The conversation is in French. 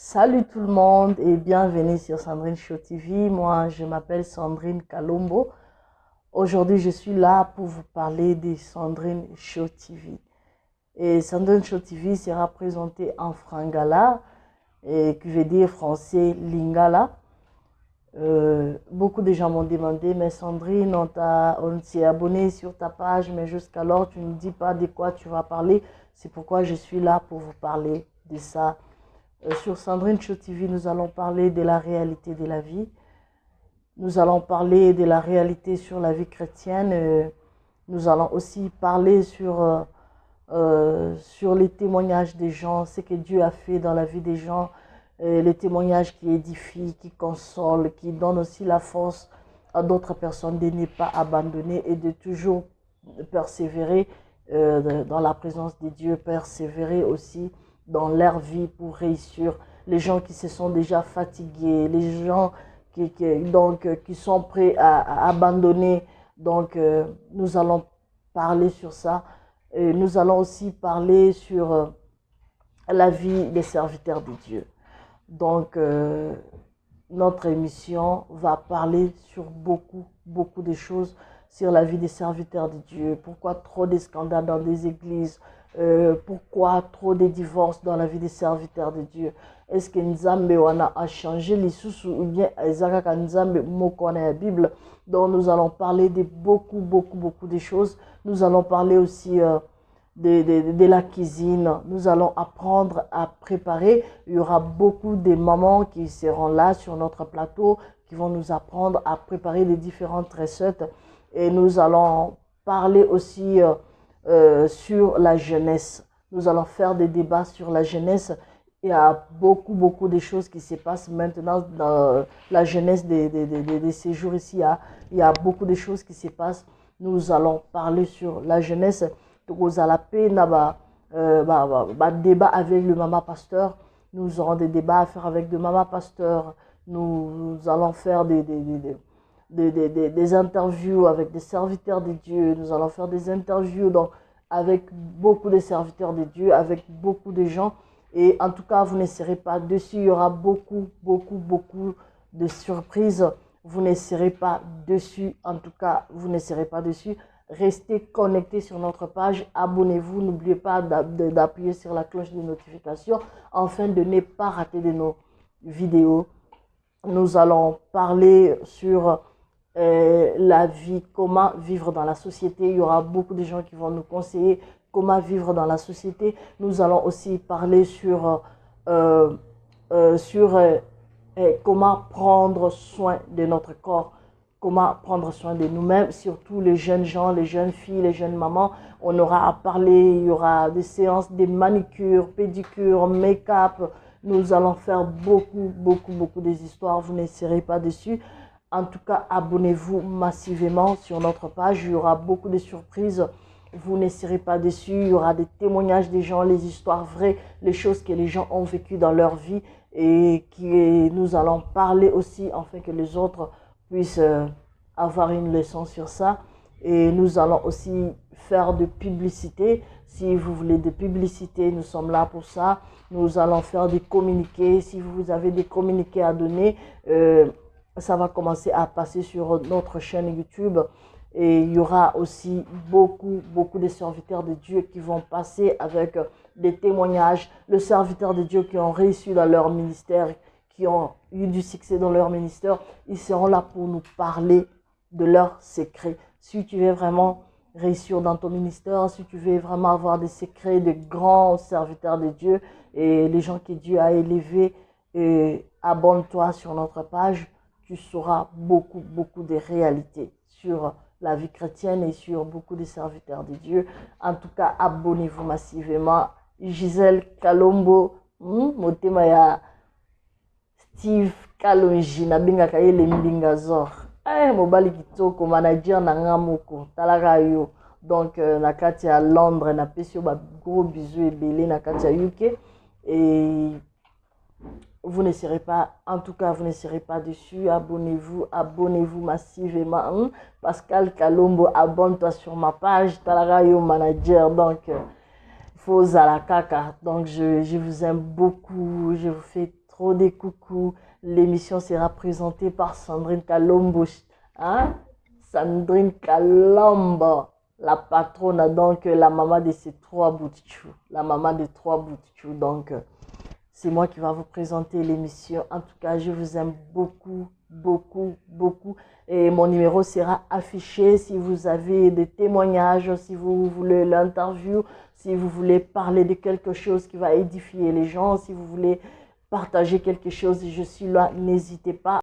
Salut tout le monde et bienvenue sur Sandrine Show TV. Moi, je m'appelle Sandrine Kalombo. Aujourd'hui, je suis là pour vous parler de Sandrine Show TV. Et Sandrine Show TV sera présentée en frangala, et qui veut dire français lingala. Beaucoup de gens m'ont demandé, mais Sandrine, on s'est abonné sur ta page, mais jusqu'alors, tu ne dis pas de quoi tu vas parler. C'est pourquoi je suis là pour vous parler de ça. Sur Sandrine Show TV, nous allons parler de la réalité de la vie. Nous allons parler de la réalité sur la vie chrétienne. Nous allons aussi parler sur les témoignages des gens, ce que Dieu a fait dans la vie des gens, les témoignages qui édifient, qui consolent, qui donnent aussi la force à d'autres personnes de ne pas abandonner et de toujours persévérer dans la présence de Dieu, persévérer aussi dans leur vie pour réussir. Les gens qui se sont déjà fatigués, les gens qui sont prêts à abandonner. Donc, nous allons parler sur ça. Et nous allons aussi parler sur la vie des serviteurs de Dieu. Donc, notre émission va parler sur beaucoup de choses sur la vie des serviteurs de Dieu. Pourquoi trop de scandales dans des églises? Pourquoi trop de divorces dans la vie des serviteurs de Dieu? Est-ce que Nzambe a changé les sous ou bien Ezaka Nzambe moko na la Bible? Donc nous allons parler de beaucoup de choses. Nous allons parler aussi de la cuisine. Nous allons apprendre à préparer. Il y aura beaucoup de mamans qui seront là sur notre plateau, qui vont nous apprendre à préparer les différentes recettes. Et nous allons parler aussi sur la jeunesse. Nous allons faire des débats sur la jeunesse. Il y a beaucoup de choses qui se passent maintenant dans la jeunesse de ces jours ici. Il y a beaucoup de choses qui se passent. Nous allons parler sur la jeunesse. Nous allons débat avec le maman pasteur. Nous aurons des débats à faire avec le maman pasteur. Nous allons faire des interviews avec des serviteurs de Dieu. Nous allons faire des interviews avec beaucoup de serviteurs de Dieu, avec beaucoup de gens. Et en tout cas, vous ne serez pas dessus. Il y aura beaucoup de surprises. Vous ne serez pas dessus. En tout cas, vous ne serez pas dessus. Restez connectés sur notre page. Abonnez-vous. N'oubliez pas d'appuyer sur la cloche de notification afin de ne pas rater de nos vidéos. Nous allons parler sur la vie, comment vivre dans la société. Il y aura beaucoup de gens qui vont nous conseiller comment vivre dans la société. Nous allons aussi parler sur comment prendre soin de notre corps, comment prendre soin de nous-mêmes, surtout les jeunes gens, les jeunes filles, les jeunes mamans. On aura à parler, il y aura des séances de manicure, pédicure, make-up. Nous allons faire beaucoup des histoires, vous ne serez pas dessus. En tout cas, abonnez-vous massivement sur notre page, il y aura beaucoup de surprises. Vous ne serez pas déçus, il y aura des témoignages des gens, les histoires vraies, les choses que les gens ont vécues dans leur vie et nous allons parler aussi afin que les autres puissent avoir une leçon sur ça. Et nous allons aussi faire de publicité. Si vous voulez de publicité, nous sommes là pour ça. Nous allons faire des communiqués. Si vous avez des communiqués à donner, ça va commencer à passer sur notre chaîne YouTube. Et il y aura aussi beaucoup de serviteurs de Dieu qui vont passer avec des témoignages. Les serviteurs de Dieu qui ont réussi dans leur ministère, qui ont eu du succès dans leur ministère, ils seront là pour nous parler de leurs secrets. Si tu veux vraiment réussir dans ton ministère, si tu veux vraiment avoir des secrets de grands serviteurs de Dieu et les gens que Dieu a élevés, abonne-toi sur notre page. Tu sauras beaucoup de réalités sur la vie chrétienne et sur beaucoup de serviteurs de Dieu. En tout cas, abonnez-vous massivement. Gisèle Kalombo, motema ya Steve Kalonji, nabengaka ye le mbingazor. Mobali kitoko, manager na nga moko, talaka yo. Donc, na kati ya Londres, na pesi yo ba gros bisous ebele na kati ya UK. Et vous ne serez pas, en tout cas, vous ne serez pas dessus. Abonnez-vous massivement. Pascal Kalombo, abonne-toi sur ma page. Talaka yo manager. Donc, faut Zalakaka. Donc, je vous aime beaucoup. Je vous fais trop des coucous. L'émission sera présentée par Sandrine Kalombo. Hein? Sandrine Kalombo, la patronne, donc la maman de ces trois boutchous. La maman de trois boutchous. Donc, c'est moi qui va vous présenter l'émission. En tout cas, je vous aime beaucoup, beaucoup, beaucoup. Et mon numéro sera affiché si vous avez des témoignages, si vous voulez l'interview, si vous voulez parler de quelque chose qui va édifier les gens, si vous voulez partager quelque chose, je suis là, n'hésitez pas.